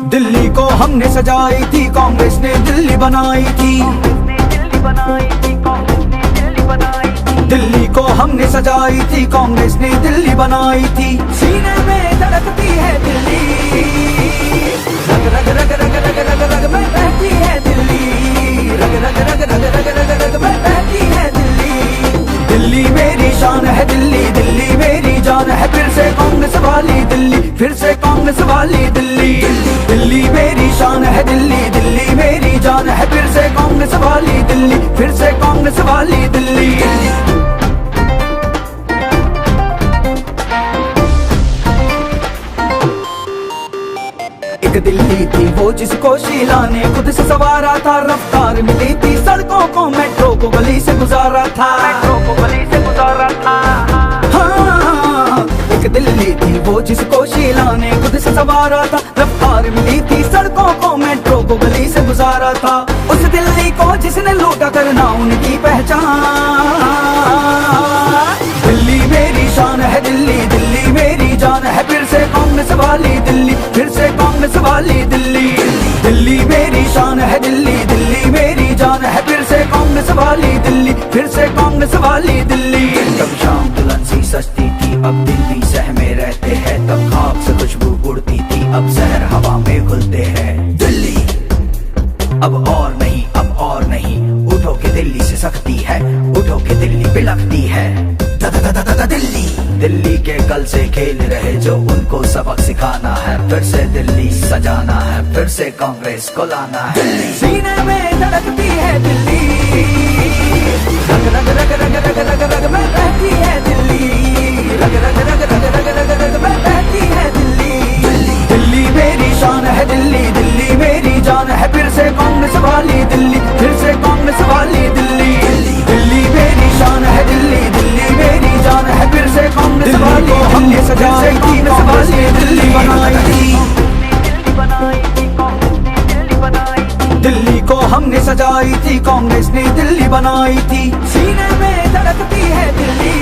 दिल्ली को हमने सजाई थी, कांग्रेस ने दिल्ली बनाई थी। दिल्ली को हमने सजाई थी, कांग्रेस ने दिल्ली बनाई थी। सीने में धड़कती है दिल्ली, रग रग रग रग रग रग रग में बहती है दिल्ली, रग रग रग रग रग रग रग में बहती है दिल्ली। दिल्ली मेरी शान है दिल्ली, दिल्ली मेरी जान है, फिर से कांग्रेस वाली दिल्ली, फिर से कांग्रेस वाली दिल्ली। दिल्ली मेरी शान है दिल्ली, दिल्ली मेरी जान है, फिर से कांग्रेस वाली दिल्ली, फिर से कांग्रेस वाली दिल्ली। एक दिल्ली थी वो जिसको शीला ने खुद से सवारा था, रफ्तार मिली थी सड़कों को, मेट्रो को गली से गुजारा था, मेट्रो को गली से गुजारा था। हाँ, एक दिल्ली थी वो जिसको शीला ने खुद से सवारा था, रफ्तार मिली थी सड़कों को, मेट्रो को गली से गुजारा था। उस दिल्ली को जिसने लूटा करना उनकी पहचान। दिल्ली मेरी शान है दिल्ली, दिल्ली मेरी जान है, फिर से कांग्रेस वाली दिल्ली, फिर से कांग्रेस वाली दिल्ली। दिल्ली मेरी शान है दिल्ली, दिल्ली मेरी जान है, फिर से कांग्रेस वाली दिल्ली, फिर से कांग्रेस वाली दिल्ली। तब शाम दुल्हन सी सस्ती थी, अब दिल्ली शहर में रहते हैं, तब खाक से खुशबू उड़ती थी, अब शहर हवा में घुलते हैं। दिल्ली अब और नहीं, अब और नहीं, उठो के दिल्ली से सख्ती है, उठो के दिल्ली बिलखती है। दिल्ली दिल्ली के कल से खेल रहे जो उनको सबक सिखाना है, फिर से दिल्ली सजाना है, फिर से कांग्रेस को लाना है। सीने में धड़कती है दिल्ली, रग रग रग रग रग रग रग में बहती है दिल्ली, रग रग रग रग रग रग रग में बहती है दिल्ली। दिल्ली मेरी शान है दिल्ली, दिल्ली मेरी जान है, फिर से कांग्रेस वाली दिल्ली, फिर से कांग्रेस वाली दिल्ली। दिल्ली मेरी शान है दिल्ली, दिल्ली मेरी जान है, फिर से कांग्रेस वाली हमने सजाई थी, कांग्रेस ने दिल्ली बनाई थी। दिल्ली को हमने सजाई थी, कांग्रेस ने दिल्ली बनाई थी। सीने में धड़कती है दिल्ली,